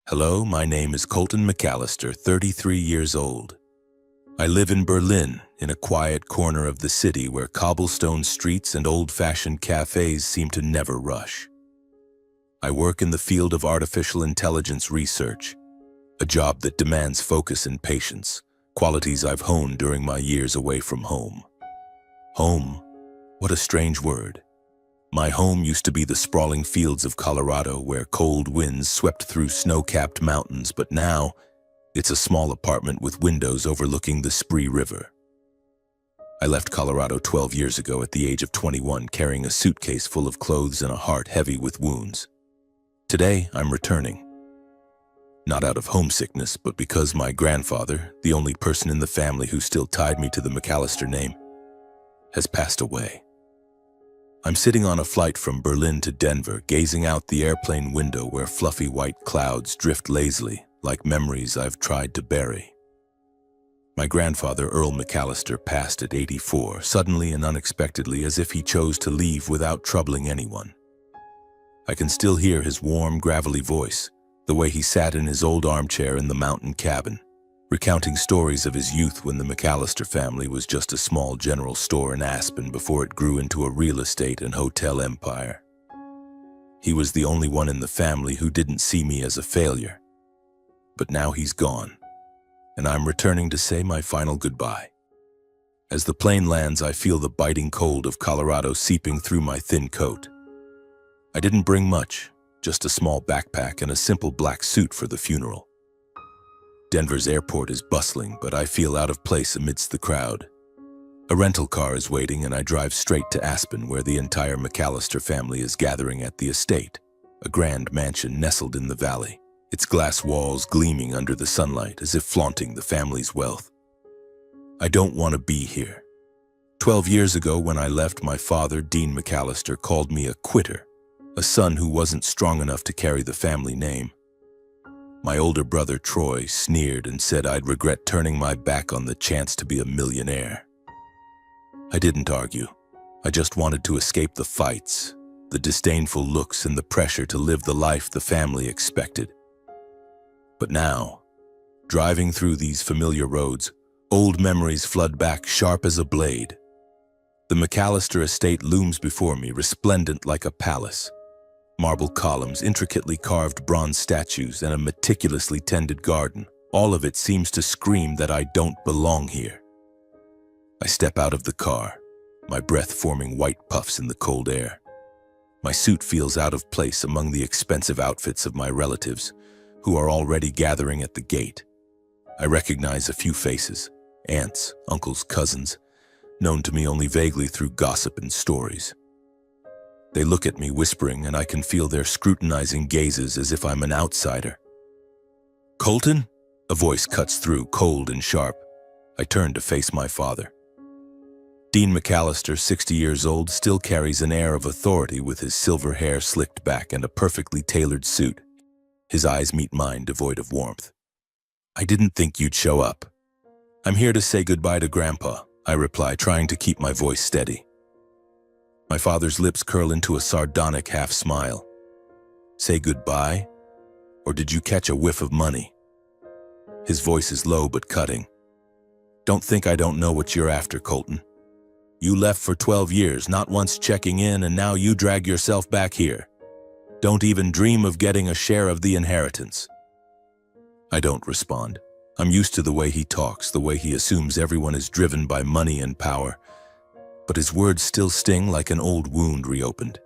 Hello, my name is Colton McAllister, 33 years old. I live in Berlin, in a quiet corner of the city where cobblestone streets and old-fashioned cafes seem to never rush. I work in the field of artificial intelligence research, a job that demands focus and patience, qualities I've honed during my years away from home. Home? What a strange word. My home used to be the sprawling fields of Colorado where cold winds swept through snow-capped mountains, but now it's a small apartment with windows overlooking the Spree River. I left Colorado 12 years ago at the age of 21, carrying a suitcase full of clothes and a heart heavy with wounds. Today, I'm returning. Not out of homesickness, but because my grandfather, the only person in the family who still tied me to the McAllister name, has passed away. I'm sitting on a flight from Berlin to Denver, gazing out the airplane window where fluffy white clouds drift lazily, like memories I've tried to bury. My grandfather, Earl McAllister, passed at 84, suddenly and unexpectedly, as if he chose to leave without troubling anyone. I can still hear his warm, gravelly voice, the way he sat in his old armchair in the mountain cabin, recounting stories of his youth when the McAllister family was just a small general store in Aspen before it grew into a real estate and hotel empire. He was the only one in the family who didn't see me as a failure. But now he's gone, and I'm returning to say my final goodbye. As the plane lands, I feel the biting cold of Colorado seeping through my thin coat. I didn't bring much, just a small backpack and a simple black suit for the funeral. Denver's airport is bustling, but I feel out of place amidst the crowd. A rental car is waiting, and I drive straight to Aspen, where the entire McAllister family is gathering at the estate, a grand mansion nestled in the valley, its glass walls gleaming under the sunlight as if flaunting the family's wealth. I don't want to be here. 12 years ago, when I left, my father, Dean McAllister, called me a quitter, a son who wasn't strong enough to carry the family name. My older brother, Troy, sneered and said I'd regret turning my back on the chance to be a millionaire. I didn't argue. I just wanted to escape the fights, the disdainful looks, and the pressure to live the life the family expected. But now, driving through these familiar roads, old memories flood back sharp as a blade. The McAllister estate looms before me, resplendent like a palace. Marble columns, intricately carved bronze statues, and a meticulously tended garden. All of it seems to scream that I don't belong here. I step out of the car, my breath forming white puffs in the cold air. My suit feels out of place among the expensive outfits of my relatives, who are already gathering at the gate. I recognize a few faces, aunts, uncles, cousins, known to me only vaguely through gossip and stories. They look at me whispering, and I can feel their scrutinizing gazes as if I'm an outsider. "Colton?" A voice cuts through, cold and sharp. I turn to face my father. Dean McAllister, 60 years old, still carries an air of authority with his silver hair slicked back and a perfectly tailored suit. His eyes meet mine, devoid of warmth. "I didn't think you'd show up." "I'm here to say goodbye to Grandpa," I reply, trying to keep my voice steady. My father's lips curl into a sardonic half-smile. "Say goodbye? Or did you catch a whiff of money?" His voice is low but cutting. "Don't think I don't know what you're after, Colton. You left for 12 years, not once checking in, and now you drag yourself back here. Don't even dream of getting a share of the inheritance." I don't respond. I'm used to the way he talks, the way he assumes everyone is driven by money and power. But his words still sting like an old wound reopened.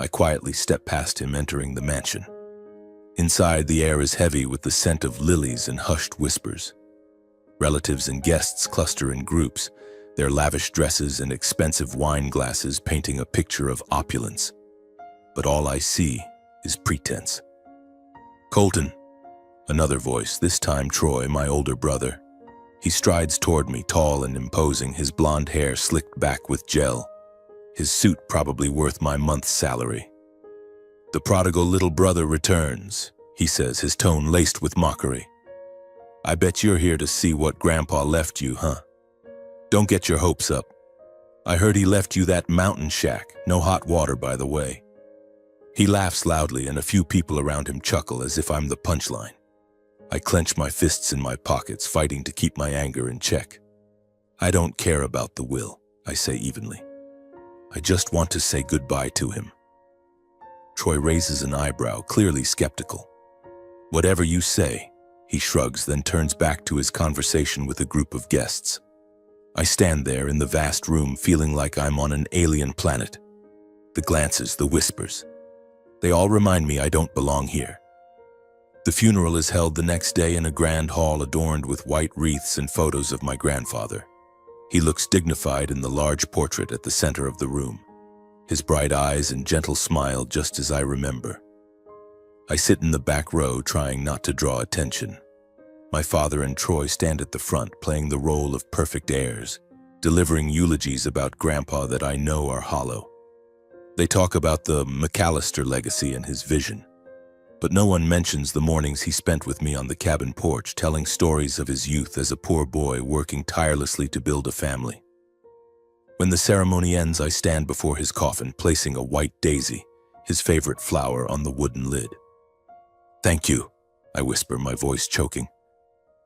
I quietly step past him, entering the mansion. Inside, the air is heavy with the scent of lilies and hushed whispers. Relatives and guests cluster in groups, their lavish dresses and expensive wine glasses painting a picture of opulence. But all I see is pretense. "Colton," another voice, this time Troy, my older brother. He strides toward me, tall and imposing, his blonde hair slicked back with gel. His suit probably worth my month's salary. "The prodigal little brother returns," he says, his tone laced with mockery. "I bet you're here to see what Grandpa left you, huh? Don't get your hopes up. I heard he left you that mountain shack, no hot water, by the way." He laughs loudly and a few people around him chuckle as if I'm the punchline. I clench my fists in my pockets, fighting to keep my anger in check. I don't care about the will, I say evenly. I just want to say goodbye to him. Troy raises an eyebrow, clearly skeptical. Whatever you say, he shrugs, then turns back to his conversation with a group of guests. I stand there in the vast room feeling like I'm on an alien planet. The glances, the whispers. They all remind me I don't belong here. The funeral is held the next day in a grand hall adorned with white wreaths and photos of my grandfather. He looks dignified in the large portrait at the center of the room, his bright eyes and gentle smile just as I remember. I sit in the back row trying not to draw attention. My father and Troy stand at the front playing the role of perfect heirs, delivering eulogies about Grandpa that I know are hollow. They talk about the McAllister legacy and his vision, but no one mentions the mornings he spent with me on the cabin porch telling stories of his youth as a poor boy working tirelessly to build a family. When the ceremony ends, I stand before his coffin, placing a white daisy, his favorite flower, on the wooden lid. "Thank you," I whisper, my voice choking.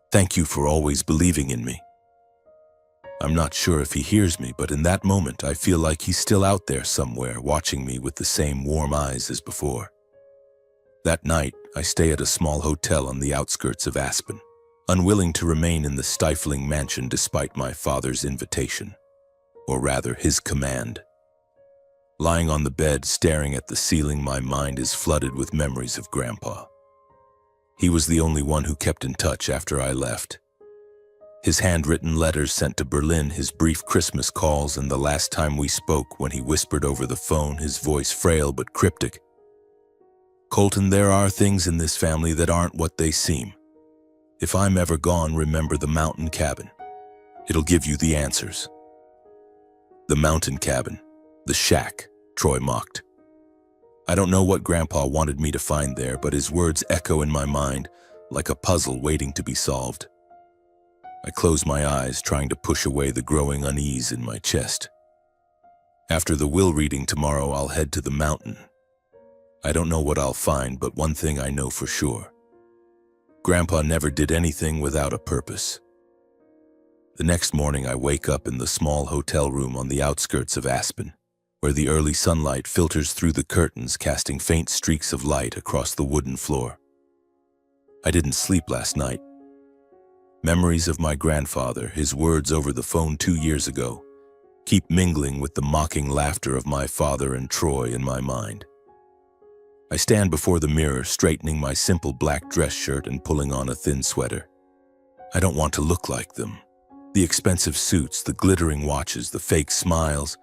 "Thank you for always believing in me." I'm not sure if he hears me, but in that moment I feel like he's still out there somewhere, watching me with the same warm eyes as before. That night, I stay at a small hotel on the outskirts of Aspen, unwilling to remain in the stifling mansion despite my father's invitation, or rather his command. Lying on the bed, staring at the ceiling, my mind is flooded with memories of Grandpa. He was the only one who kept in touch after I left. His handwritten letters sent to Berlin, his brief Christmas calls, and the last time we spoke when he whispered over the phone, his voice frail but cryptic. "Colton, there are things in this family that aren't what they seem. If I'm ever gone, remember the mountain cabin. It'll give you the answers." The mountain cabin, the shack, Troy mocked. I don't know what Grandpa wanted me to find there, but his words echo in my mind like a puzzle waiting to be solved. I close my eyes, trying to push away the growing unease in my chest. After the will reading tomorrow, I'll head to the mountain. I don't know what I'll find, but one thing I know for sure. Grandpa never did anything without a purpose. The next morning, I wake up in the small hotel room on the outskirts of Aspen, where the early sunlight filters through the curtains, casting faint streaks of light across the wooden floor. I didn't sleep last night. Memories of my grandfather, his words over the phone 2 years ago, keep mingling with the mocking laughter of my father and Troy in my mind. I stand before the mirror, straightening my simple black dress shirt and pulling on a thin sweater. I don't want to look like them. The expensive suits, the glittering watches, the fake smiles.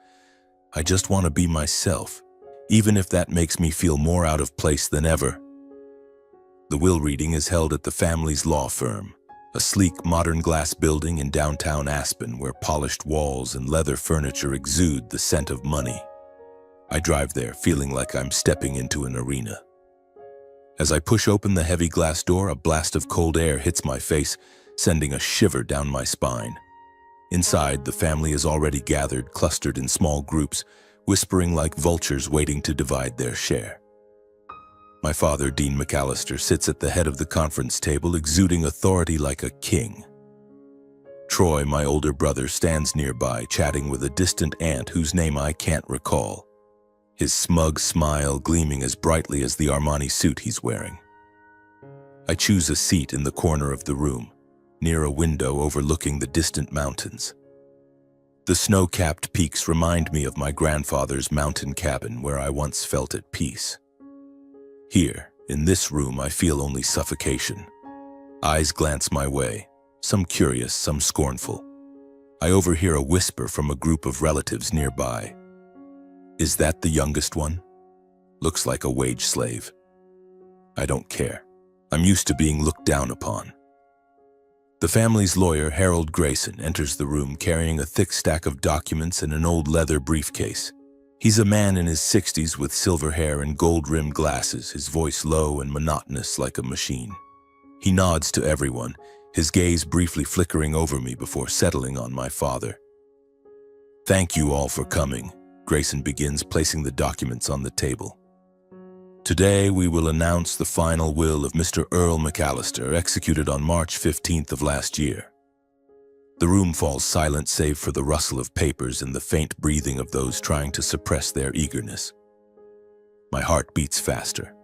I just want to be myself, even if that makes me feel more out of place than ever. The will reading is held at the family's law firm, a sleek modern glass building in downtown Aspen where polished walls and leather furniture exude the scent of money. I drive there feeling like I'm stepping into an arena. As I push open the heavy glass door, a blast of cold air hits my face, sending a shiver down my spine. Inside, the family is already gathered, clustered in small groups, whispering like vultures waiting to divide their share. My father, Dean McAllister, sits at the head of the conference table, exuding authority like a king. Troy, my older brother, stands nearby, chatting with a distant aunt whose name I can't recall, his smug smile gleaming as brightly as the Armani suit he's wearing. I choose a seat in the corner of the room, near a window overlooking the distant mountains. The snow-capped peaks remind me of my grandfather's mountain cabin where I once felt at peace. Here, in this room, I feel only suffocation. Eyes glance my way, some curious, some scornful. I overhear a whisper from a group of relatives nearby. "Is that the youngest one? Looks like a wage slave." I don't care. I'm used to being looked down upon. The family's lawyer, Harold Grayson, enters the room carrying a thick stack of documents and an old leather briefcase. He's a man in his 60s with silver hair and gold-rimmed glasses, his voice low and monotonous like a machine. He nods to everyone, his gaze briefly flickering over me before settling on my father. "Thank you all for coming," Grayson begins, placing the documents on the table. Today we will announce the final will of Mr. Earl McAllister, executed on March 15th of last year. The room falls silent save for the rustle of papers and the faint breathing of those trying to suppress their eagerness. My heart beats faster,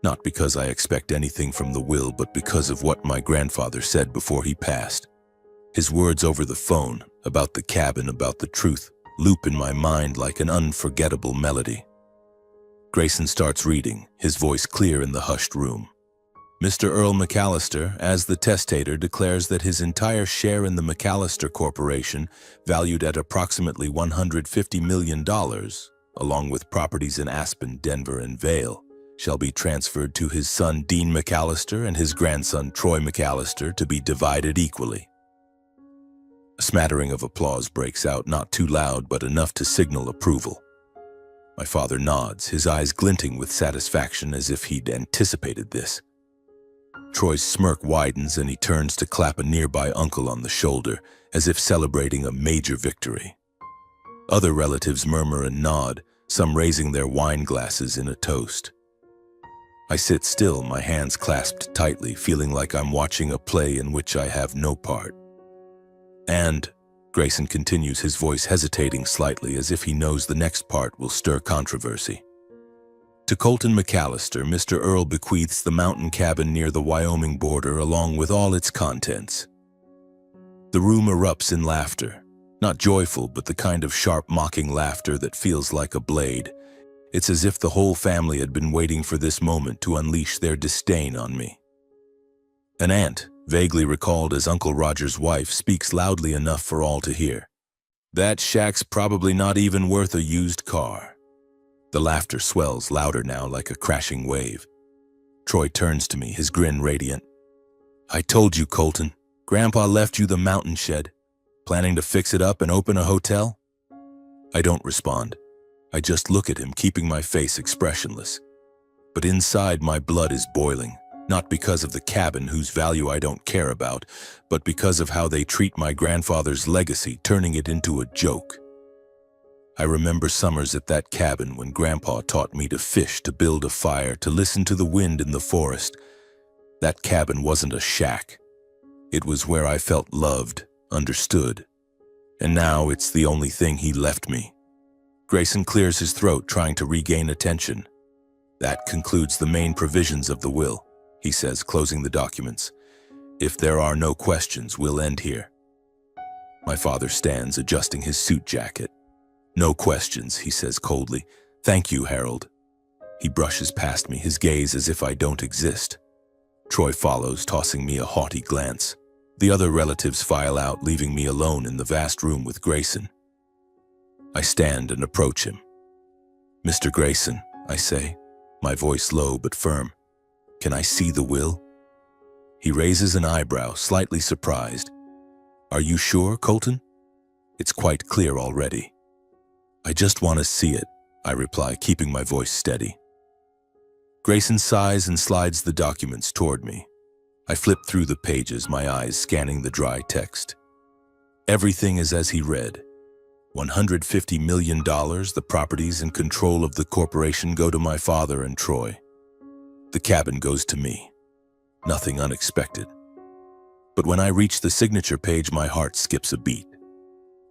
not because I expect anything from the will, but because of what my grandfather said before he passed. His words over the phone, about the cabin, about the truth, loop in my mind like an unforgettable melody. Grayson starts reading, his voice clear in the hushed room. Mr. Earl McAllister, as the testator, declares that his entire share in the McAllister Corporation, valued at approximately $150 million, along with properties in Aspen, Denver, and Unveil, shall be transferred to his son Dean McAllister and his grandson Troy McAllister to be divided equally. A smattering of applause breaks out, not too loud but enough to signal approval. My father nods, his eyes glinting with satisfaction as if he'd anticipated this. Troy's smirk widens and he turns to clap a nearby uncle on the shoulder, as if celebrating a major victory. Other relatives murmur and nod, some raising their wine glasses in a toast. I sit still, my hands clasped tightly, feeling like I'm watching a play in which I have no part. And, Grayson continues, his voice hesitating slightly as if he knows the next part will stir controversy. To Colton McAllister, Mr. Earl bequeaths the mountain cabin near the Wyoming border along with all its contents. The room erupts in laughter, not joyful but the kind of sharp mocking laughter that feels like a blade. It's as if the whole family had been waiting for this moment to unleash their disdain on me. An aunt, vaguely recalled as Uncle Roger's wife, speaks loudly enough for all to hear. "That shack's probably not even worth a used car." The laughter swells louder now, like a crashing wave. Troy turns to me, his grin radiant. "I told you, Colton. Grandpa left you the mountain shed. Planning to fix it up and open a hotel?" I don't respond. I just look at him, keeping my face expressionless. But inside, my blood is boiling. Not because of the cabin, whose value I don't care about, but because of how they treat my grandfather's legacy, turning it into a joke. I remember summers at that cabin when Grandpa taught me to fish, to build a fire, to listen to the wind in the forest. That cabin wasn't a shack. It was where I felt loved, understood. And now it's the only thing he left me. Grayson clears his throat, trying to regain attention. "That concludes the main provisions of the will," he says, closing the documents. "If there are no questions, we'll end here." My father stands, adjusting his suit jacket. "No questions," he says coldly. "Thank you, Harold." He brushes past me, his gaze as if I don't exist. Troy follows, tossing me a haughty glance. The other relatives file out, leaving me alone in the vast room with Grayson. I stand and approach him. "Mr. Grayson," I say, my voice low but firm, "can I see the will?" He raises an eyebrow, slightly surprised. "Are you sure, Colton? It's quite clear already." "I just want to see it," I reply, keeping my voice steady. Grayson sighs and slides the documents toward me. I flip through the pages, my eyes scanning the dry text. Everything is as he read. $150 million, the properties and control of the corporation go to my father and Troy. The cabin goes to me. Nothing unexpected. But when I reach the signature page, my heart skips a beat.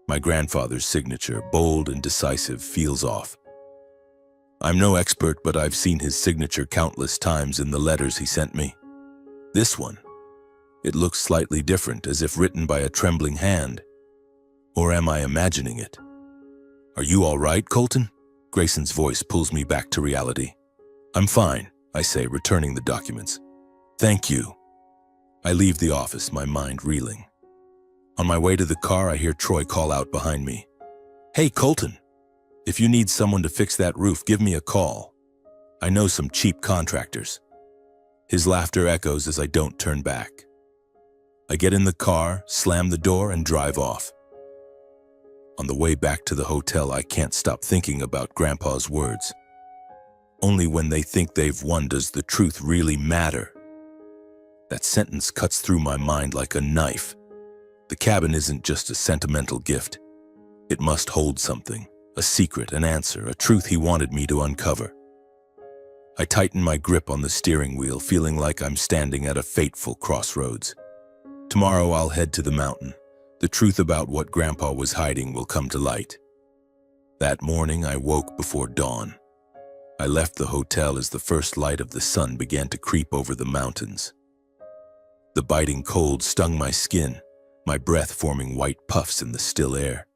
My grandfather's signature, bold and decisive, feels off. I'm no expert, but I've seen his signature countless times in the letters he sent me. This one, it looks slightly different, as if written by a trembling hand. Or am I imagining it? "Are you all right, Colton?" Grayson's voice pulls me back to reality. "I'm fine," I say, returning the documents. "Thank you." I leave the office, my mind reeling. On my way to the car, I hear Troy call out behind me. "Hey, Colton, if you need someone to fix that roof, give me a call. I know some cheap contractors." His laughter echoes as I don't turn back. I get in the car, slam the door, and drive off. On the way back to the hotel, I can't stop thinking about Grandpa's words. Only when they think they've won does the truth really matter. That sentence cuts through my mind like a knife. The cabin isn't just a sentimental gift. It must hold something, a secret, an answer, a truth he wanted me to uncover. I tighten my grip on the steering wheel, feeling like I'm standing at a fateful crossroads. Tomorrow I'll head to the mountain. The truth about what Grandpa was hiding will come to light. That morning I woke before dawn. I left the hotel as the first light of the sun began to creep over the mountains. The biting cold stung my skin, my breath forming white puffs in the still air.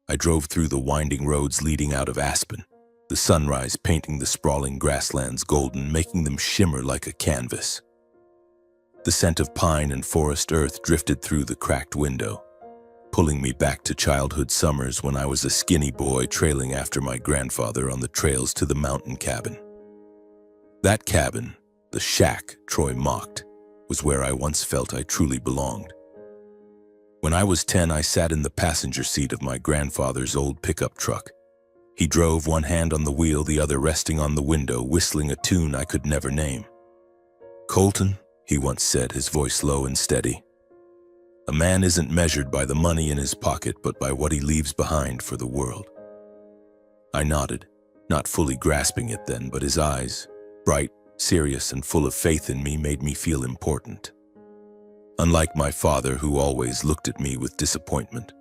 I drove through the winding roads leading out of Aspen, the sunrise painting the sprawling grasslands golden, making them shimmer like a canvas. The scent of pine and forest earth drifted through the cracked window, pulling me back to childhood summers when I was a skinny boy trailing after my grandfather on the trails to the mountain cabin. That cabin, the shack Troy mocked, was where I once felt I truly belonged. When I was 10, I sat in the passenger seat of my grandfather's old pickup truck. He drove, one hand on the wheel, the other resting on the window, whistling a tune I could never name. "Colton," he once said, his voice low and steady, "a man isn't measured by the money in his pocket, but by what he leaves behind for the world." I nodded, not fully grasping it then, but his eyes, bright, serious, and full of faith in me, made me feel important. Unlike my father, who always looked at me with disappointment,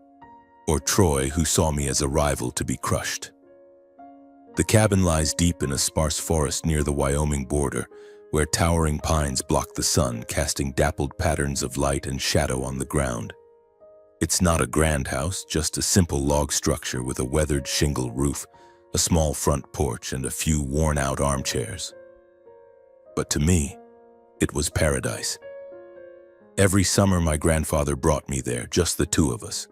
or Troy, who saw me as a rival to be crushed. The cabin lies deep in a sparse forest near the Wyoming border, where towering pines block the sun, casting dappled patterns of light and shadow on the ground. It's not a grand house, just a simple log structure with a weathered shingle roof, a small front porch, and a few worn-out armchairs. But to me, it was paradise. Every summer my grandfather brought me there, just the two of us.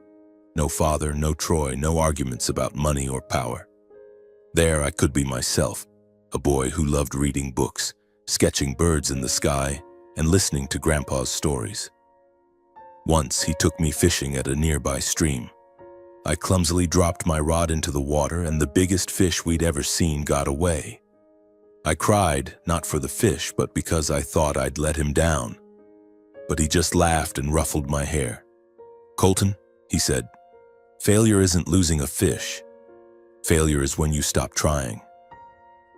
No father, no Troy, no arguments about money or power. There I could be myself, a boy who loved reading books, sketching birds in the sky, and listening to Grandpa's stories. Once he took me fishing at a nearby stream. I clumsily dropped my rod into the water, and the biggest fish we'd ever seen got away. I cried, not for the fish, but because I thought I'd let him down. But he just laughed and ruffled my hair. "Colton," he said, "failure isn't losing a fish. Failure is when you stop trying."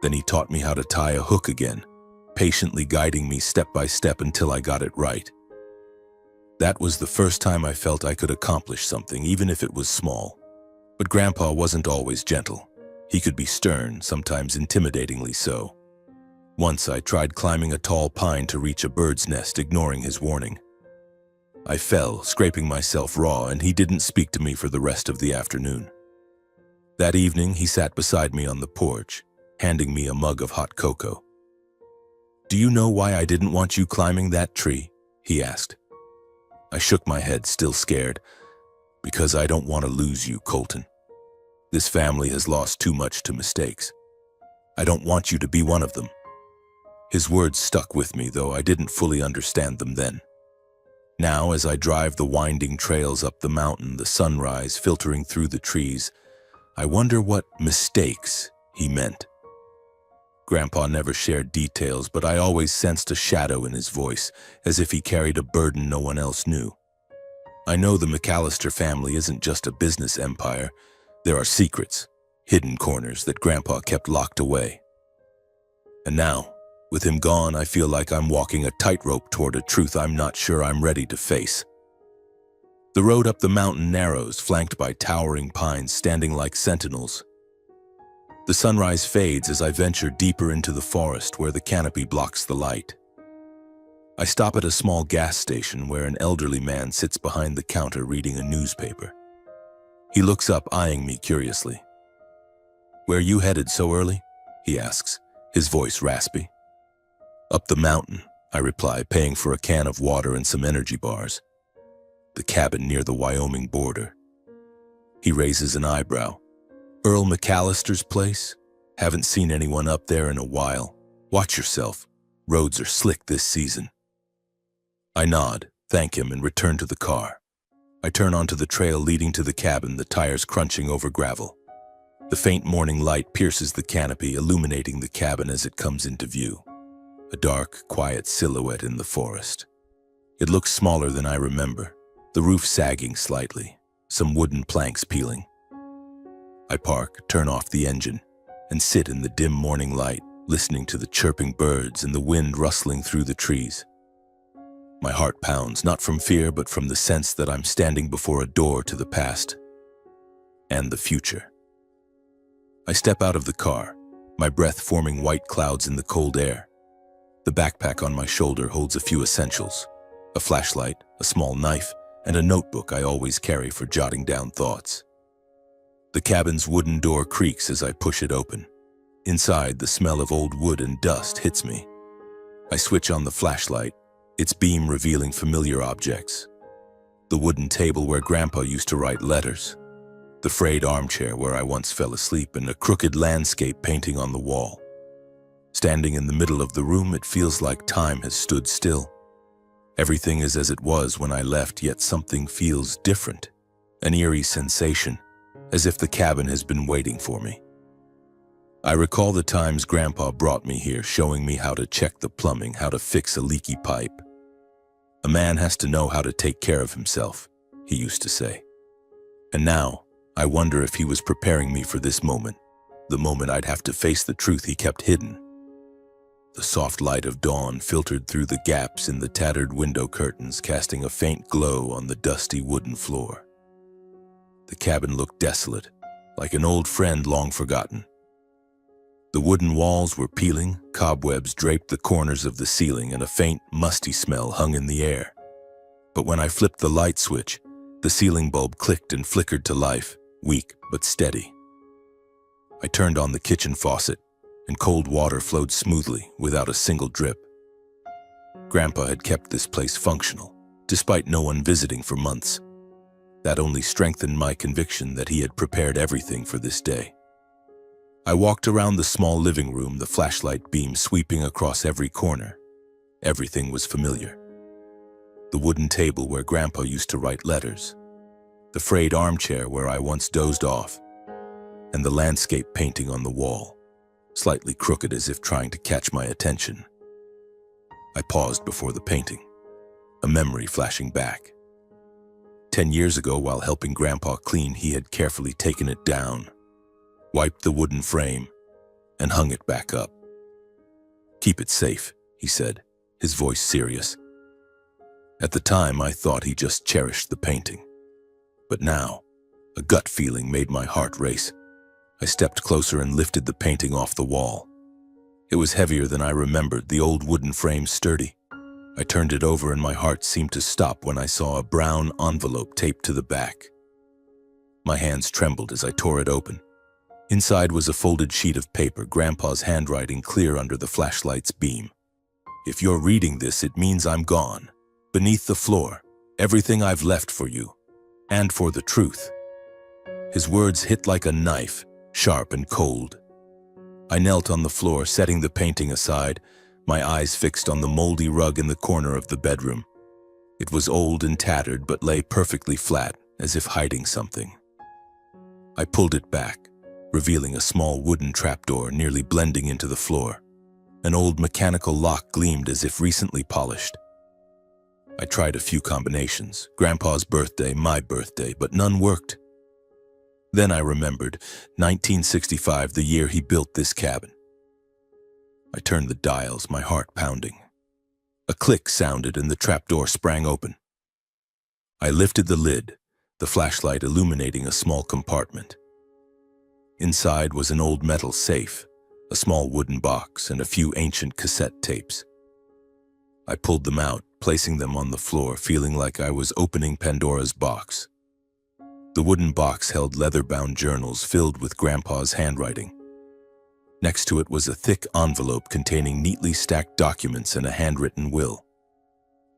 Then he taught me how to tie a hook again, patiently guiding me step by step until I got it right. That was the first time I felt I could accomplish something, even if it was small. But Grandpa wasn't always gentle. He could be stern, sometimes intimidatingly so. Once I tried climbing a tall pine to reach a bird's nest, ignoring his warning. I fell, scraping myself raw, and he didn't speak to me for the rest of the afternoon. That evening, he sat beside me on the porch, handing me a mug of hot cocoa. "Do you know why I didn't want you climbing that tree?" he asked. I shook my head, still scared. "Because I don't want to lose you, Colton. This family has lost too much to mistakes. I don't want you to be one of them." His words stuck with me, though I didn't fully understand them then. Now, as I drive the winding trails up the mountain, the sunrise filtering through the trees, I wonder what mistakes he meant. Grandpa never shared details, but I always sensed a shadow in his voice, as if he carried a burden no one else knew. I know the McAllister family isn't just a business empire. There are secrets, hidden corners that Grandpa kept locked away. And now, with him gone, I feel like I'm walking a tightrope toward a truth I'm not sure I'm ready to face. The road up the mountain narrows, flanked by towering pines standing like sentinels. The sunrise fades as I venture deeper into the forest where the canopy blocks the light. I stop at a small gas station where an elderly man sits behind the counter reading a newspaper. He looks up, eyeing me curiously. "Where are you headed so early?" he asks, his voice raspy. "Up the mountain," I reply, paying for a can of water and some energy bars. "The cabin near the Wyoming border." He raises an eyebrow. "Earl McAllister's place? Haven't seen anyone up there in a while. Watch yourself. Roads are slick this season." I nod, thank him, and return to the car. I turn onto the trail leading to the cabin, the tires crunching over gravel. The faint morning light pierces the canopy, illuminating the cabin as it comes into view. A dark, quiet silhouette in the forest. It looks smaller than I remember, the roof sagging slightly, some wooden planks peeling. I park, turn off the engine, and sit in the dim morning light, listening to the chirping birds and the wind rustling through the trees. My heart pounds, not from fear, but from the sense that I'm standing before a door to the past and the future. I step out of the car, my breath forming white clouds in the cold air. The backpack on my shoulder holds a few essentials: a flashlight, a small knife, and a notebook I always carry for jotting down thoughts. The cabin's wooden door creaks as I push it open. Inside, the smell of old wood and dust hits me. I switch on the flashlight, its beam revealing familiar objects. The wooden table where Grandpa used to write letters, the frayed armchair where I once fell asleep, and a crooked landscape painting on the wall. Standing in the middle of the room, it feels like time has stood still. Everything is as it was when I left, yet something feels different. An eerie sensation, as if the cabin has been waiting for me. I recall the times Grandpa brought me here, showing me how to check the plumbing, how to fix a leaky pipe. A man has to know how to take care of himself, he used to say. And now, I wonder if he was preparing me for this moment, the moment I'd have to face the truth he kept hidden. The soft light of dawn filtered through the gaps in the tattered window curtains, casting a faint glow on the dusty wooden floor. The cabin looked desolate, like an old friend long forgotten. The wooden walls were peeling, cobwebs draped the corners of the ceiling, and a faint, musty smell hung in the air. But when I flipped the light switch, the ceiling bulb clicked and flickered to life, weak but steady. I turned on the kitchen faucet, and cold water flowed smoothly without a single drip. Grandpa had kept this place functional, despite no one visiting for months. That only strengthened my conviction that he had prepared everything for this day. I walked around the small living room, the flashlight beam sweeping across every corner. Everything was familiar. The wooden table where Grandpa used to write letters, the frayed armchair where I once dozed off, and the landscape painting on the wall, slightly crooked as if trying to catch my attention. I paused before the painting, a memory flashing back. 10 years ago, while helping Grandpa clean, he had carefully taken it down, wiped the wooden frame, and hung it back up. "Keep it safe," he said, his voice serious. At the time, I thought he just cherished the painting. But now, a gut feeling made my heart race. I stepped closer and lifted the painting off the wall. It was heavier than I remembered, the old wooden frame sturdy. I turned it over and my heart seemed to stop when I saw a brown envelope taped to the back. My hands trembled as I tore it open. Inside was a folded sheet of paper, Grandpa's handwriting clear under the flashlight's beam. "If you're reading this, it means I'm gone. Beneath the floor, everything I've left for you, and for the truth." His words hit like a knife, sharp and cold. I knelt on the floor, setting the painting aside, my eyes fixed on the moldy rug in the corner of the bedroom. It was old and tattered, but lay perfectly flat, as if hiding something. I pulled it back, revealing a small wooden trapdoor nearly blending into the floor. An old mechanical lock gleamed as if recently polished. I tried a few combinations, Grandpa's birthday, my birthday, but none worked. Then I remembered, 1965, the year he built this cabin. I turned the dials, my heart pounding. A click sounded and the trapdoor sprang open. I lifted the lid, the flashlight illuminating a small compartment. Inside was an old metal safe, a small wooden box, and a few ancient cassette tapes. I pulled them out, placing them on the floor, feeling like I was opening Pandora's box. The wooden box held leather-bound journals filled with Grandpa's handwriting. Next to it was a thick envelope containing neatly stacked documents and a handwritten will,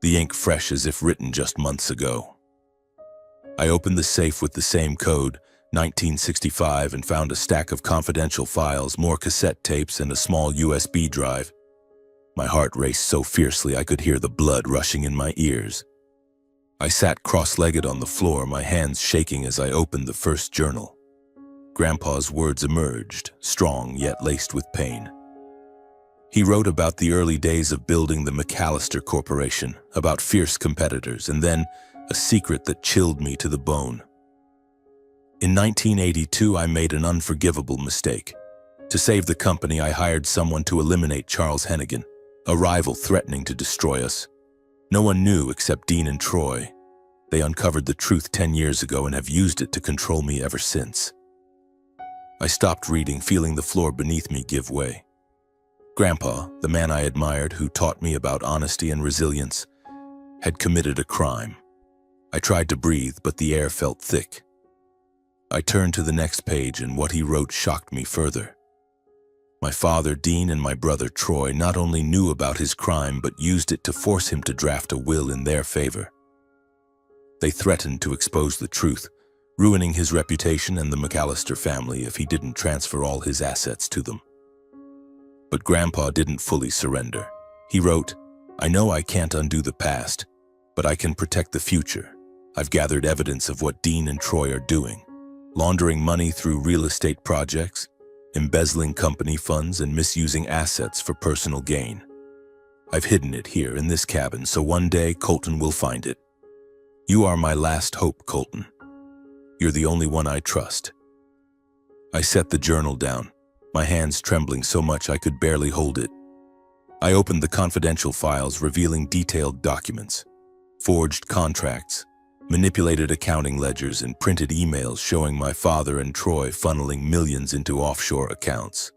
the ink fresh as if written just months ago. I opened the safe with the same code, 1965, and found a stack of confidential files, more cassette tapes, and a small USB drive. My heart raced so fiercely I could hear the blood rushing in my ears. I sat cross-legged on the floor, my hands shaking as I opened the first journal. Grandpa's words emerged, strong yet laced with pain. He wrote about the early days of building the McAllister Corporation, about fierce competitors, and then a secret that chilled me to the bone. In 1982, I made an unforgivable mistake. To save the company, I hired someone to eliminate Charles Hennigan, a rival threatening to destroy us. No one knew except Dean and Troy. They uncovered the truth 10 years ago and have used it to control me ever since. I stopped reading, feeling the floor beneath me give way. Grandpa, the man I admired who taught me about honesty and resilience, had committed a crime. I tried to breathe, but the air felt thick. I turned to the next page, and what he wrote shocked me further. My father, Dean, and my brother, Troy, not only knew about his crime, but used it to force him to draft a will in their favor. They threatened to expose the truth, ruining his reputation and the McAllister family if he didn't transfer all his assets to them. But Grandpa didn't fully surrender. He wrote, "I know I can't undo the past, but I can protect the future. I've gathered evidence of what Dean and Troy are doing, laundering money through real estate projects, embezzling company funds, and misusing assets for personal gain. I've hidden it here in this cabin, so one day Colton will find it. You are my last hope, Colton. You're the only one I trust." I set the journal down, my hands trembling so much I could barely hold it. I opened the confidential files revealing detailed documents, forged contracts, manipulated accounting ledgers, and printed emails showing my father and Troy funneling millions into offshore accounts.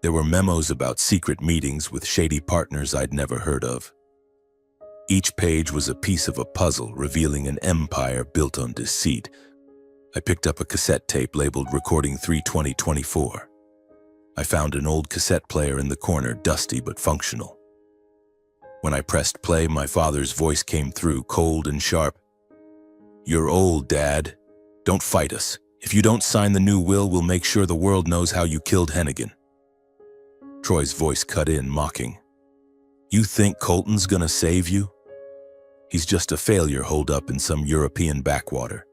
There were memos about secret meetings with shady partners I'd never heard of. Each page was a piece of a puzzle revealing an empire built on deceit. I picked up a cassette tape labeled Recording 3/2024. I found an old cassette player in the corner, dusty but functional. When I pressed play, my father's voice came through, cold and sharp. "You're old, Dad. Don't fight us. If you don't sign the new will, we'll make sure the world knows how you killed Hennigan." Troy's voice cut in, mocking. "You think Colton's gonna save you? He's just a failure holed up in some European backwater."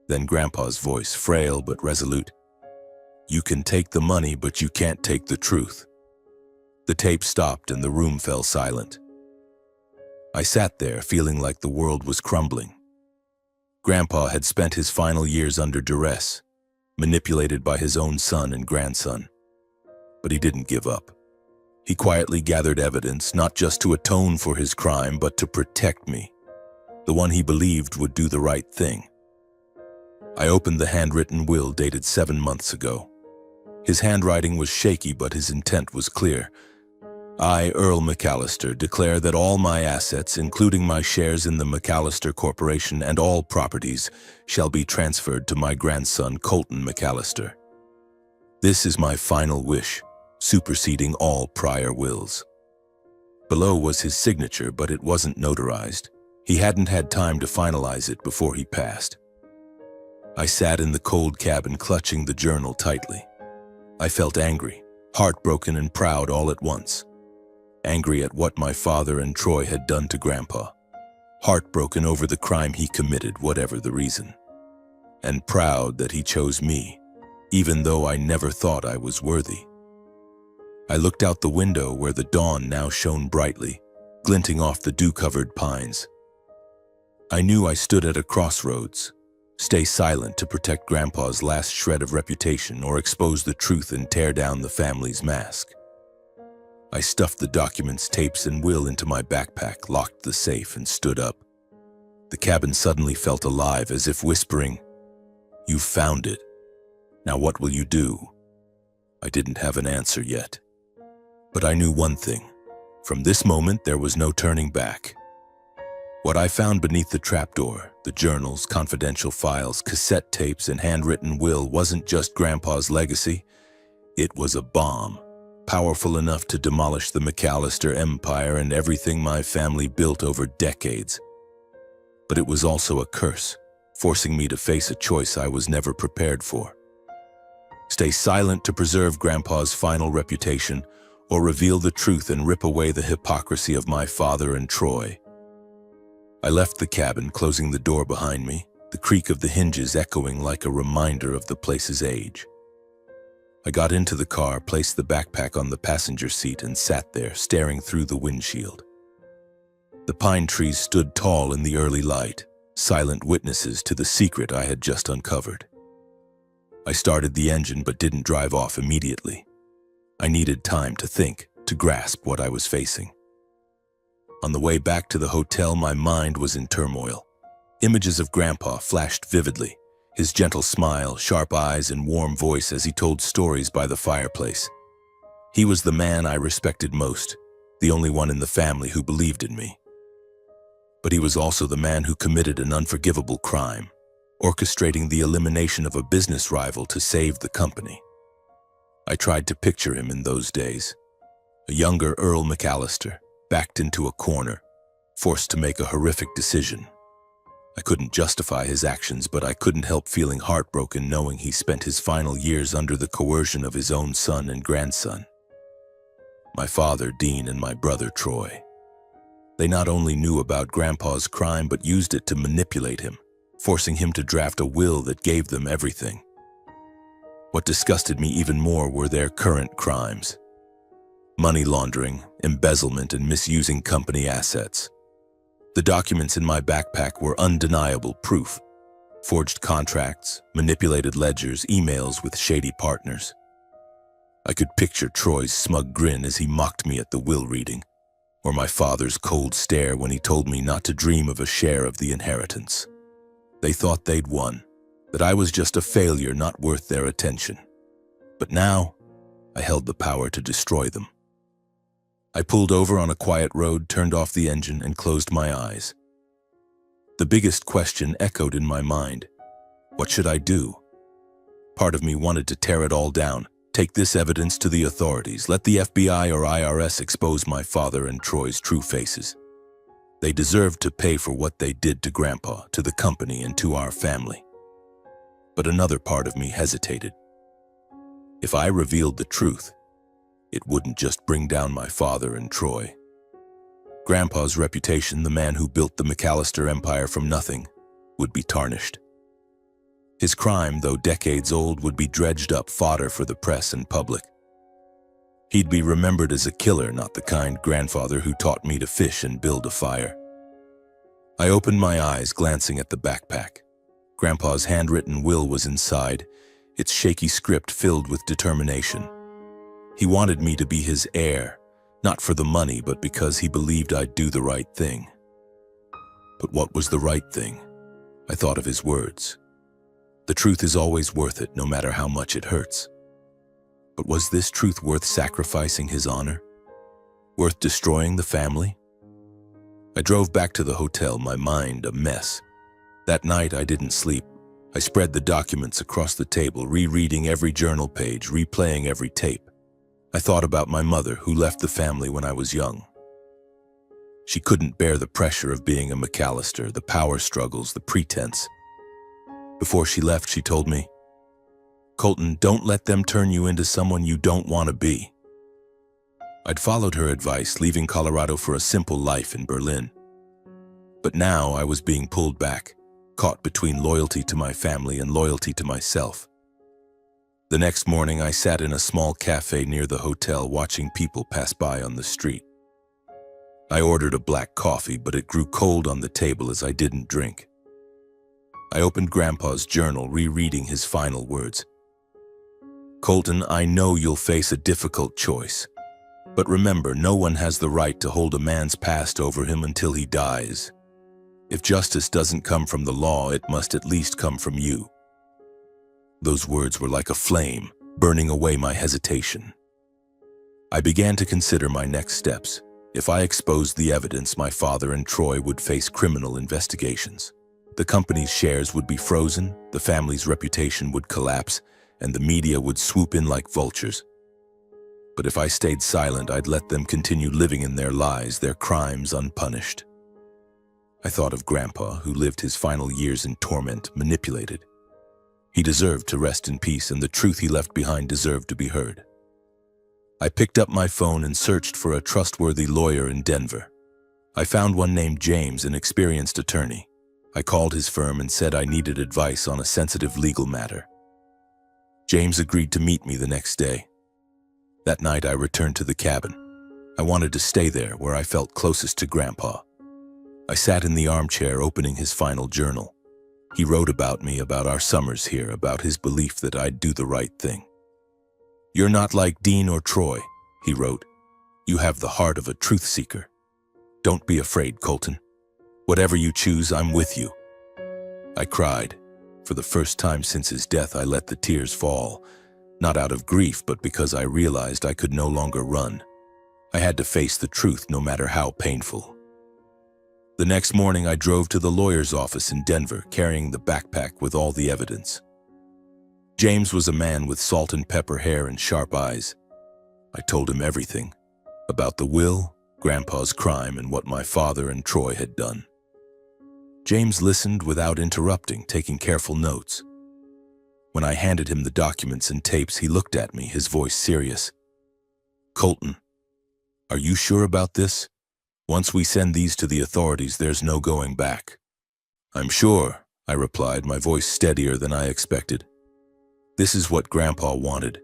Then Grandpa's voice, frail but resolute. "You can take the money, but you can't take the truth." The tape stopped and the room fell silent. I sat there, feeling like the world was crumbling. Grandpa had spent his final years under duress, manipulated by his own son and grandson. But he didn't give up. He quietly gathered evidence, not just to atone for his crime, but to protect me, the one he believed would do the right thing. I opened the handwritten will dated 7 months ago. His handwriting was shaky, but his intent was clear. "I, Earl McAllister, declare that all my assets, including my shares in the McAllister Corporation and all properties, shall be transferred to my grandson, Colton McAllister. This is my final wish, superseding all prior wills." Below was his signature, but it wasn't notarized. He hadn't had time to finalize it before he passed. I sat in the cold cabin, clutching the journal tightly. I felt angry, heartbroken and proud all at once. Angry at what my father and Troy had done to Grandpa. Heartbroken over the crime he committed, whatever the reason. And proud that he chose me, even though I never thought I was worthy. I looked out the window where the dawn now shone brightly, glinting off the dew-covered pines. I knew I stood at a crossroads. Stay silent to protect Grandpa's last shred of reputation, or expose the truth and tear down the family's mask. I stuffed the documents, tapes, and will into my backpack, locked the safe, and stood up. The cabin suddenly felt alive, as if whispering, "You found it. Now what will you do?" I didn't have an answer yet. But I knew one thing. From this moment, there was no turning back. What I found beneath the trapdoor, the journals, confidential files, cassette tapes, and handwritten will, wasn't just Grandpa's legacy. It was a bomb, powerful enough to demolish the McAllister empire and everything my family built over decades. But it was also a curse, forcing me to face a choice I was never prepared for. Stay silent to preserve Grandpa's final reputation, or reveal the truth and rip away the hypocrisy of my father and Troy. I left the cabin, closing the door behind me, the creak of the hinges echoing like a reminder of the place's age. I got into the car, placed the backpack on the passenger seat, and sat there, staring through the windshield. The pine trees stood tall in the early light, silent witnesses to the secret I had just uncovered. I started the engine but didn't drive off immediately. I needed time to think, to grasp what I was facing. On the way back to the hotel, my mind was in turmoil. Images of Grandpa flashed vividly, his gentle smile, sharp eyes, and warm voice as he told stories by the fireplace. He was the man I respected most, the only one in the family who believed in me. But he was also the man who committed an unforgivable crime, orchestrating the elimination of a business rival to save the company. I tried to picture him in those days, a younger Earl McAllister, backed into a corner, forced to make a horrific decision. I couldn't justify his actions, but I couldn't help feeling heartbroken knowing he spent his final years under the coercion of his own son and grandson. My father, Dean, and my brother, Troy. They not only knew about Grandpa's crime, but used it to manipulate him, forcing him to draft a will that gave them everything. What disgusted me even more were their current crimes: money laundering, embezzlement, and misusing company assets. The documents in my backpack were undeniable proof: forged contracts, manipulated ledgers, emails with shady partners. I could picture Troy's smug grin as he mocked me at the will reading, or my father's cold stare when he told me not to dream of a share of the inheritance. They thought they'd won, that I was just a failure not worth their attention. But now, I held the power to destroy them. I pulled over on a quiet road, turned off the engine, and closed my eyes. The biggest question echoed in my mind: what should I do? Part of me wanted to tear it all down, take this evidence to the authorities, let the FBI or IRS expose my father and Troy's true faces. They deserved to pay for what they did to Grandpa, to the company, and to our family. But another part of me hesitated. If I revealed the truth, it wouldn't just bring down my father and Troy. Grandpa's reputation, the man who built the McAllister empire from nothing, would be tarnished. His crime, though decades old, would be dredged up fodder for the press and public. He'd be remembered as a killer, not the kind grandfather who taught me to fish and build a fire. I opened my eyes, glancing at the backpack. Grandpa's handwritten will was inside, its shaky script filled with determination. He wanted me to be his heir, not for the money, but because he believed I'd do the right thing. But what was the right thing? I thought of his words. The truth is always worth it, no matter how much it hurts. But was this truth worth sacrificing his honor? Worth destroying the family? I drove back to the hotel, my mind a mess. That night I didn't sleep. I spread the documents across the table, rereading every journal page, replaying every tape. I thought about my mother, who left the family when I was young. She couldn't bear the pressure of being a McAllister, the power struggles, the pretense. Before she left, she told me, "Colton, don't let them turn you into someone you don't want to be." I'd followed her advice, leaving Colorado for a simple life in Berlin. But now I was being pulled back, caught between loyalty to my family and loyalty to myself. The next morning, I sat in a small cafe near the hotel, watching people pass by on the street. I ordered a black coffee, but it grew cold on the table as I didn't drink. I opened Grandpa's journal, rereading his final words. "Colton, I know you'll face a difficult choice. But remember, no one has the right to hold a man's past over him until he dies. If justice doesn't come from the law, it must at least come from you." Those words were like a flame, burning away my hesitation. I began to consider my next steps. If I exposed the evidence, my father and Troy would face criminal investigations. The company's shares would be frozen, the family's reputation would collapse, and the media would swoop in like vultures. But if I stayed silent, I'd let them continue living in their lies, their crimes unpunished. I thought of Grandpa, who lived his final years in torment, manipulated. He deserved to rest in peace, and the truth he left behind deserved to be heard. I picked up my phone and searched for a trustworthy lawyer in Denver. I found one named James, an experienced attorney. I called his firm and said I needed advice on a sensitive legal matter. James agreed to meet me the next day. That night I returned to the cabin. I wanted to stay there, where I felt closest to Grandpa. I sat in the armchair, opening his final journal. He wrote about me, about our summers here, about his belief that I'd do the right thing. "You're not like Dean or Troy," he wrote. "You have the heart of a truth seeker. Don't be afraid, Colton. Whatever you choose, I'm with you." I cried. For the first time since his death, I let the tears fall, not out of grief, but because I realized I could no longer run. I had to face the truth, no matter how painful. The next morning, I drove to the lawyer's office in Denver, carrying the backpack with all the evidence. James was a man with salt and pepper hair and sharp eyes. I told him everything about the will, Grandpa's crime, and what my father and Troy had done. James listened without interrupting, taking careful notes. When I handed him the documents and tapes, he looked at me, his voice serious. "Colton, are you sure about this? Once we send these to the authorities, there's no going back." "I'm sure," I replied, my voice steadier than I expected. "This is what Grandpa wanted,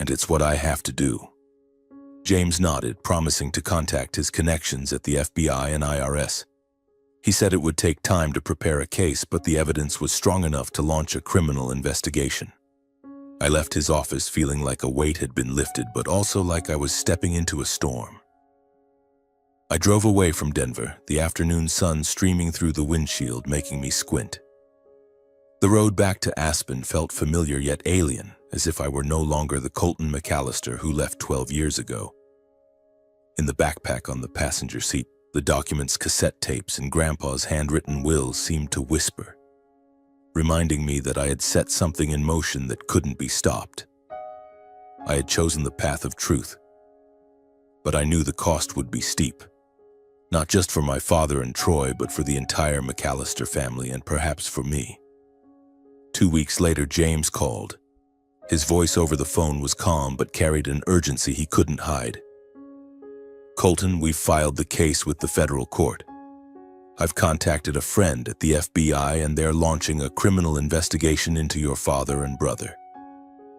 and it's what I have to do." James nodded, promising to contact his connections at the FBI and IRS. He said it would take time to prepare a case, but the evidence was strong enough to launch a criminal investigation. I left his office feeling like a weight had been lifted, but also like I was stepping into a storm. I drove away from Denver, the afternoon sun streaming through the windshield, making me squint. The road back to Aspen felt familiar yet alien, as if I were no longer the Colton McAllister who left 12 years ago. In the backpack on the passenger seat, the documents, cassette tapes, and Grandpa's handwritten will seemed to whisper, reminding me that I had set something in motion that couldn't be stopped. I had chosen the path of truth, but I knew the cost would be steep. Not just for my father and Troy, but for the entire McAllister family, and perhaps for me. 2 weeks later, James called. His voice over the phone was calm, but carried an urgency he couldn't hide. "Colton, we've filed the case with the federal court. I've contacted a friend at the FBI, and they're launching a criminal investigation into your father and brother.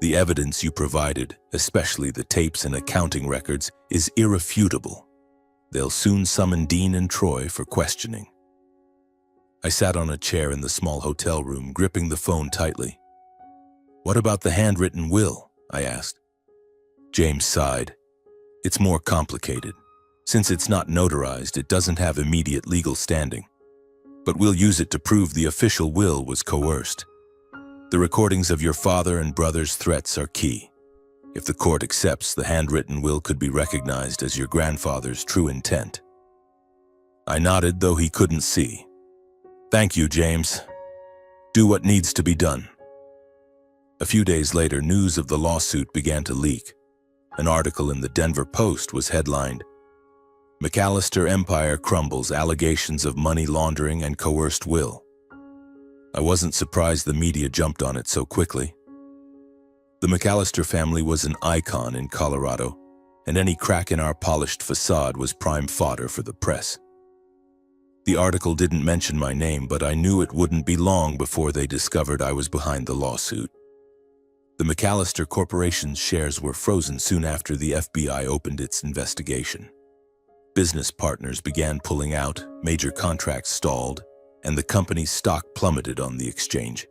The evidence you provided, especially the tapes and accounting records, is irrefutable. They'll soon summon Dean and Troy for questioning." I sat on a chair in the small hotel room, gripping the phone tightly. "What about the handwritten will?" I asked. James sighed. "It's more complicated. Since it's not notarized, it doesn't have immediate legal standing. But we'll use it to prove the official will was coerced. The recordings of your father and brother's threats are key. If the court accepts, the handwritten will could be recognized as your grandfather's true intent." I nodded, though he couldn't see. "Thank you, James. Do what needs to be done." A few days later, news of the lawsuit began to leak. An article in the Denver Post was headlined, "McAllister Empire Crumbles, Allegations of Money Laundering and Coerced Will." I wasn't surprised the media jumped on it so quickly. The McAllister family was an icon in Colorado, and any crack in our polished facade was prime fodder for the press. The article didn't mention my name, but I knew it wouldn't be long before they discovered I was behind the lawsuit. The McAllister Corporation's shares were frozen soon after the FBI opened its investigation. Business partners began pulling out, major contracts stalled, and the company's stock plummeted on the exchange.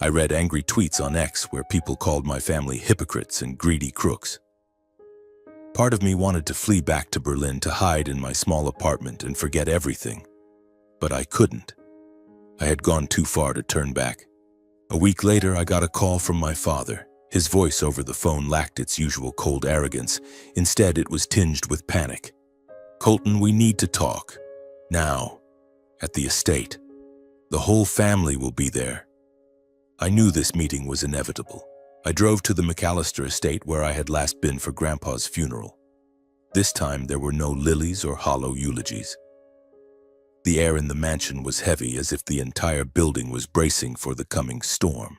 I read angry tweets on X where people called my family hypocrites and greedy crooks. Part of me wanted to flee back to Berlin to hide in my small apartment and forget everything, but I couldn't. I had gone too far to turn back. A week later, I got a call from my father. His voice over the phone lacked its usual cold arrogance. Instead, it was tinged with panic. "Colton, we need to talk. Now. At the estate. The whole family will be there." I knew this meeting was inevitable. I drove to the McAllister estate where I had last been for Grandpa's funeral. This time, there were no lilies or hollow eulogies. The air in the mansion was heavy, as if the entire building was bracing for the coming storm.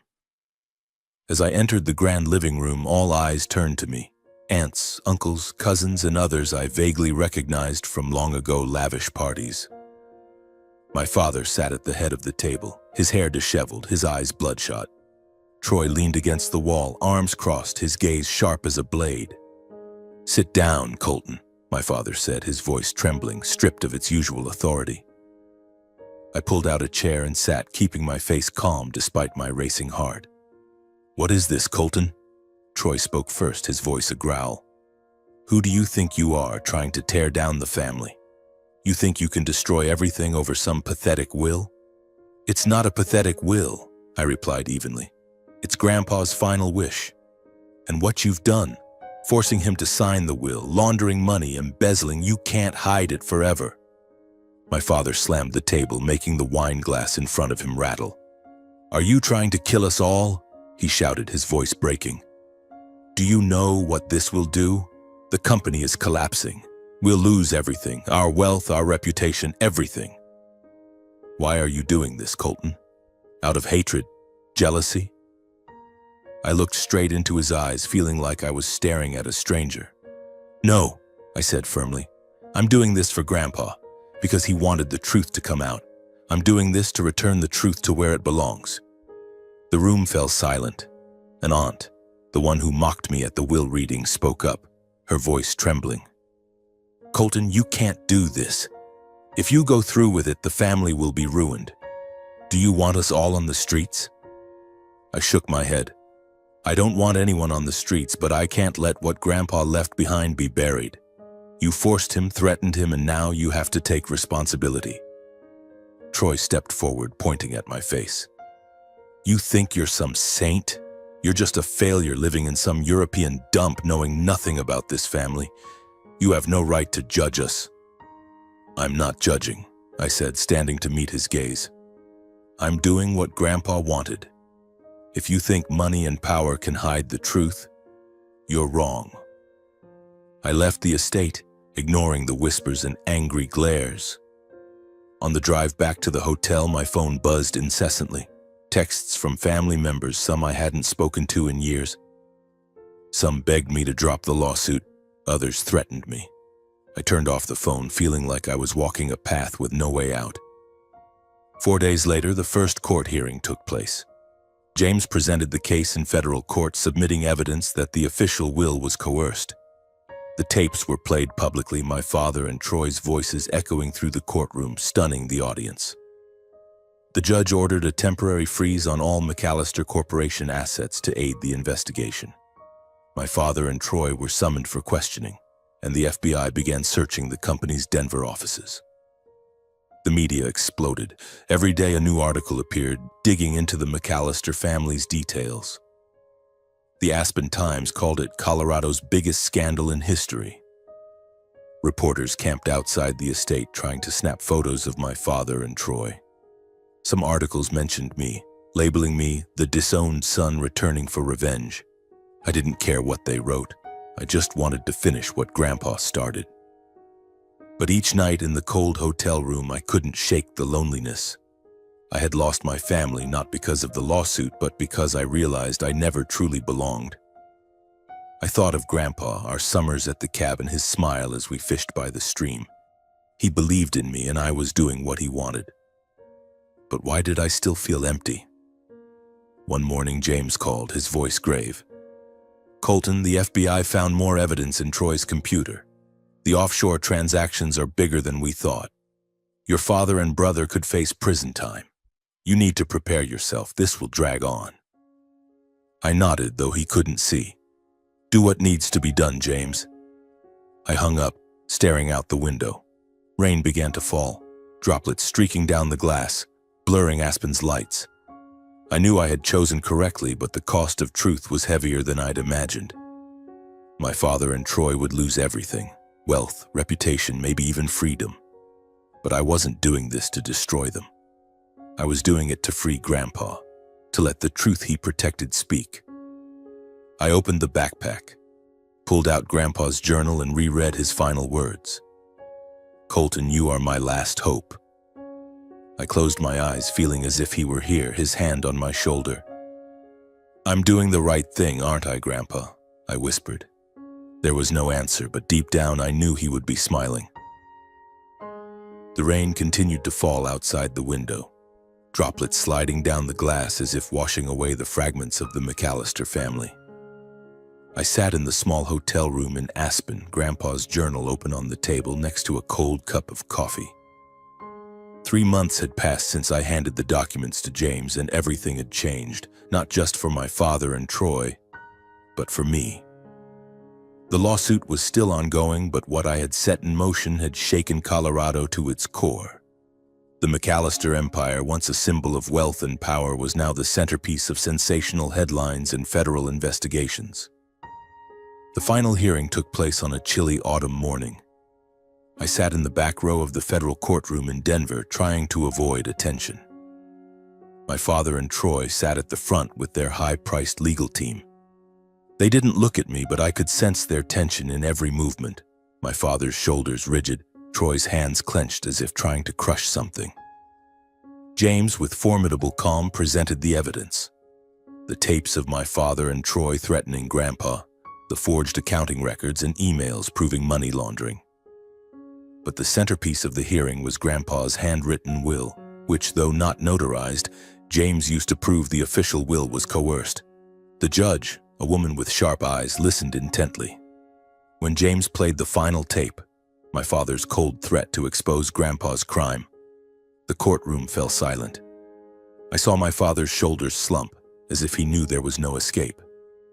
As I entered the grand living room, all eyes turned to me. Aunts, uncles, cousins, and others I vaguely recognized from long-ago lavish parties. My father sat at the head of the table, his hair disheveled, his eyes bloodshot. Troy leaned against the wall, arms crossed, his gaze sharp as a blade. "Sit down, Colton," my father said, his voice trembling, stripped of its usual authority. I pulled out a chair and sat, keeping my face calm despite my racing heart. "What is this, Colton?" Troy spoke first, his voice a growl. "Who do you think you are, trying to tear down the family? You think you can destroy everything over some pathetic will?" "It's not a pathetic will," I replied evenly. "It's Grandpa's final wish. And what you've done, forcing him to sign the will, laundering money, embezzling, you can't hide it forever." My father slammed the table, making the wine glass in front of him rattle. "Are you trying to kill us all?" he shouted, his voice breaking. "Do you know what this will do? The company is collapsing. We'll lose everything, our wealth, our reputation, everything." "Why are you doing this, Colton? Out of hatred? Jealousy?" I looked straight into his eyes, feeling like I was staring at a stranger. "No," I said firmly. "I'm doing this for Grandpa, because he wanted the truth to come out. I'm doing this to return the truth to where it belongs." The room fell silent. An aunt, the one who mocked me at the will reading, spoke up, her voice trembling. "Colton, you can't do this. If you go through with it, the family will be ruined. Do you want us all on the streets?" I shook my head. "I don't want anyone on the streets, but I can't let what Grandpa left behind be buried. You forced him, threatened him, and now you have to take responsibility." Troy stepped forward, pointing at my face. "You think you're some saint? You're just a failure living in some European dump knowing nothing about this family. You have no right to judge us." "I'm not judging," I said, standing to meet his gaze. "I'm doing what Grandpa wanted. If you think money and power can hide the truth, you're wrong." I left the estate, ignoring the whispers and angry glares. On the drive back to the hotel, my phone buzzed incessantly. Texts from family members, some I hadn't spoken to in years. Some begged me to drop the lawsuit, others threatened me. I turned off the phone, feeling like I was walking a path with no way out. 4 days later, the first court hearing took place. James presented the case in federal court, submitting evidence that the official will was coerced. The tapes were played publicly, my father and Troy's voices echoing through the courtroom, stunning the audience. The judge ordered a temporary freeze on all McAllister Corporation assets to aid the investigation. My father and Troy were summoned for questioning, and the FBI began searching the company's Denver offices. The media exploded. Every day a new article appeared, digging into the McAllister family's details. The Aspen Times called it Colorado's biggest scandal in history. Reporters camped outside the estate trying to snap photos of my father and Troy. Some articles mentioned me, labeling me the disowned son returning for revenge. I didn't care what they wrote. I just wanted to finish what Grandpa started. But each night in the cold hotel room, I couldn't shake the loneliness. I had lost my family not because of the lawsuit, but because I realized I never truly belonged. I thought of Grandpa, our summers at the cabin, his smile as we fished by the stream. He believed in me and I was doing what he wanted. But why did I still feel empty? One morning, James called, his voice grave. "Colton, the FBI found more evidence in Troy's computer. The offshore transactions are bigger than we thought. Your father and brother could face prison time. You need to prepare yourself. This will drag on." I nodded, though he couldn't see. "Do what needs to be done, James." I hung up, staring out the window. Rain began to fall, droplets streaking down the glass, blurring Aspen's lights. I knew I had chosen correctly, but the cost of truth was heavier than I'd imagined. My father and Troy would lose everything. Wealth, reputation, maybe even freedom. But I wasn't doing this to destroy them. I was doing it to free Grandpa, to let the truth he protected speak. I opened the backpack, pulled out Grandpa's journal and reread his final words. "Colton, you are my last hope." I closed my eyes, feeling as if he were here, his hand on my shoulder. "I'm doing the right thing, aren't I, Grandpa?" I whispered. There was no answer, but deep down I knew he would be smiling. The rain continued to fall outside the window, droplets sliding down the glass as if washing away the fragments of the McAllister family. I sat in the small hotel room in Aspen, Grandpa's journal open on the table next to a cold cup of coffee. 3 months had passed since I handed the documents to James, and everything had changed, not just for my father and Troy, but for me. The lawsuit was still ongoing, but what I had set in motion had shaken Colorado to its core. The McAllister empire, once a symbol of wealth and power, was now the centerpiece of sensational headlines and federal investigations. The final hearing took place on a chilly autumn morning. I sat in the back row of the federal courtroom in Denver, trying to avoid attention. My father and Troy sat at the front with their high-priced legal team. They didn't look at me, but I could sense their tension in every movement. My father's shoulders rigid, Troy's hands clenched as if trying to crush something. James, with formidable calm, presented the evidence. The tapes of my father and Troy threatening Grandpa, the forged accounting records and emails proving money laundering. But the centerpiece of the hearing was Grandpa's handwritten will, which, though not notarized, James used to prove the official will was coerced. The judge, a woman with sharp eyes, listened intently. When James played the final tape, my father's cold threat to expose Grandpa's crime, the courtroom fell silent. I saw my father's shoulders slump, as if he knew there was no escape.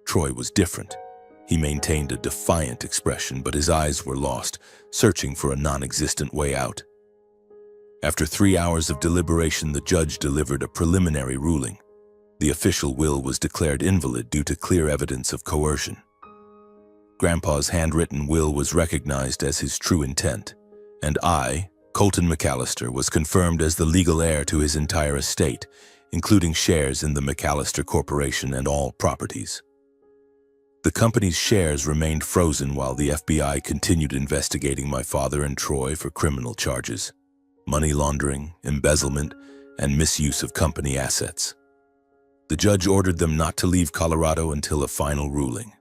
Troy was different. He maintained a defiant expression, but his eyes were lost, searching for a non-existent way out. After 3 hours of deliberation, the judge delivered a preliminary ruling. The official will was declared invalid due to clear evidence of coercion. Grandpa's handwritten will was recognized as his true intent, and I, Colton McAllister, was confirmed as the legal heir to his entire estate, including shares in the McAllister Corporation and all properties. The company's shares remained frozen while the FBI continued investigating my father and Troy for criminal charges, money laundering, embezzlement, and misuse of company assets. The judge ordered them not to leave Colorado until a final ruling.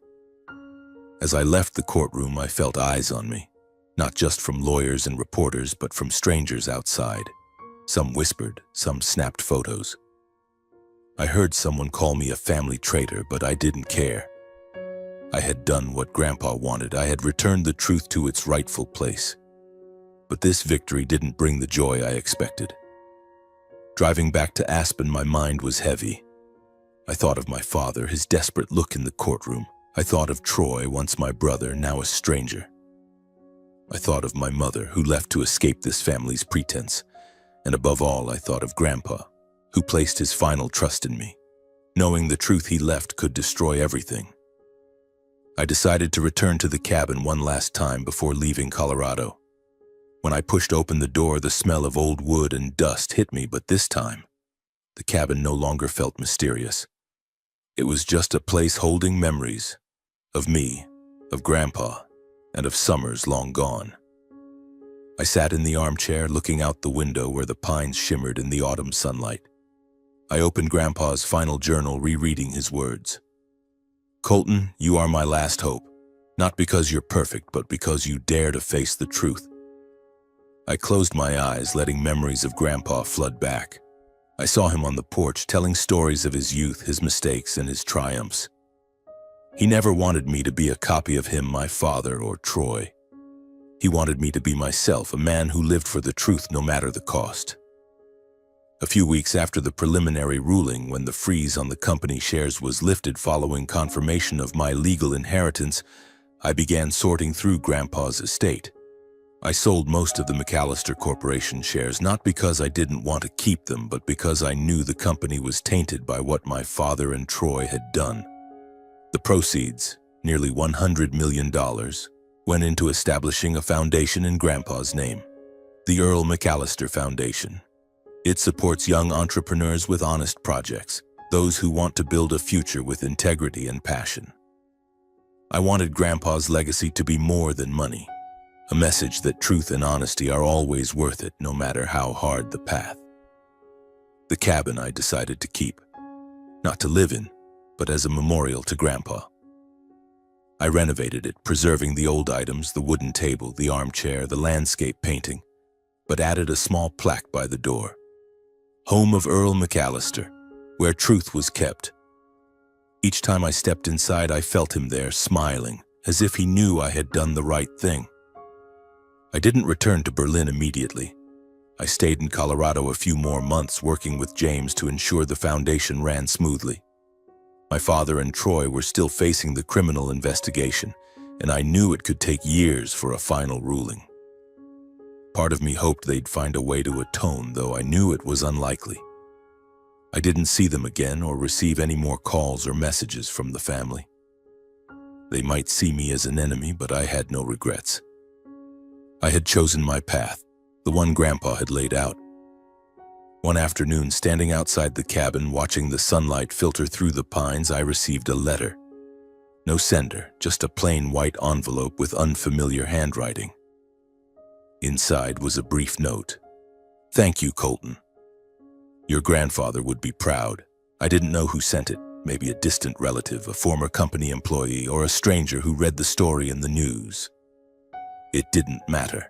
As I left the courtroom, I felt eyes on me, not just from lawyers and reporters, but from strangers outside. Some whispered, some snapped photos. I heard someone call me a family traitor, but I didn't care. I had done what Grandpa wanted. I had returned the truth to its rightful place. But this victory didn't bring the joy I expected. Driving back to Aspen, my mind was heavy. I thought of my father, his desperate look in the courtroom. I thought of Troy, once my brother, now a stranger. I thought of my mother, who left to escape this family's pretense. And above all, I thought of Grandpa, who placed his final trust in me, knowing the truth he left could destroy everything. I decided to return to the cabin one last time before leaving Colorado. When I pushed open the door, the smell of old wood and dust hit me, but this time, the cabin no longer felt mysterious. It was just a place holding memories of me, of Grandpa, and of summers long gone. I sat in the armchair, looking out the window where the pines shimmered in the autumn sunlight. I opened Grandpa's final journal, rereading his words. Colton, you are my last hope, not because you're perfect, but because you dare to face the truth. I closed my eyes, letting memories of Grandpa flood back. I saw him on the porch, telling stories of his youth, his mistakes, and his triumphs. He never wanted me to be a copy of him, my father, or Troy. He wanted me to be myself, a man who lived for the truth no matter the cost. A few weeks after the preliminary ruling, when the freeze on the company shares was lifted following confirmation of my legal inheritance, I began sorting through Grandpa's estate. I sold most of the McAllister Corporation shares, not because I didn't want to keep them, but because I knew the company was tainted by what my father and Troy had done. The proceeds, nearly $100 million, went into establishing a foundation in Grandpa's name, the Earl McAllister Foundation. It supports young entrepreneurs with honest projects, those who want to build a future with integrity and passion. I wanted Grandpa's legacy to be more than money, a message that truth and honesty are always worth it, no matter how hard the path. The cabin I decided to keep, not to live in, but as a memorial to Grandpa. I renovated it, preserving the old items, the wooden table, the armchair, the landscape painting, but added a small plaque by the door. Home of Earl McAllister, where truth was kept. Each time I stepped inside, I felt him there, smiling, as if he knew I had done the right thing. I didn't return to Berlin immediately. I stayed in Colorado a few more months working with James to ensure the foundation ran smoothly. My father and Troy were still facing the criminal investigation, and I knew it could take years for a final ruling. Part of me hoped they'd find a way to atone, though I knew it was unlikely. I didn't see them again or receive any more calls or messages from the family. They might see me as an enemy, but I had no regrets. I had chosen my path, the one Grandpa had laid out. One afternoon, standing outside the cabin, watching the sunlight filter through the pines, I received a letter. No sender, just a plain white envelope with unfamiliar handwriting. Inside was a brief note. "Thank you, Colton. Your grandfather would be proud." I didn't know who sent it, maybe a distant relative, a former company employee, or a stranger who read the story in the news. It didn't matter.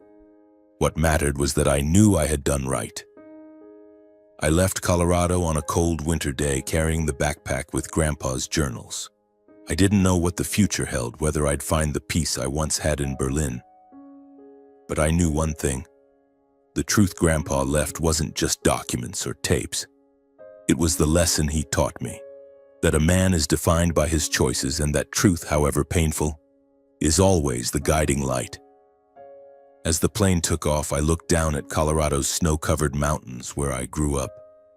What mattered was that I knew I had done right. I left Colorado on a cold winter day carrying the backpack with Grandpa's journals. I didn't know what the future held, whether I'd find the peace I once had in Berlin. But I knew one thing. The truth Grandpa left wasn't just documents or tapes. It was the lesson he taught me, that a man is defined by his choices and that truth, however painful, is always the guiding light. As the plane took off, I looked down at Colorado's snow-covered mountains where I grew up,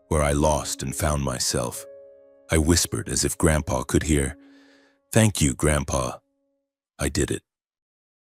where I lost and found myself. I whispered as if Grandpa could hear, "Thank you, Grandpa. I did it."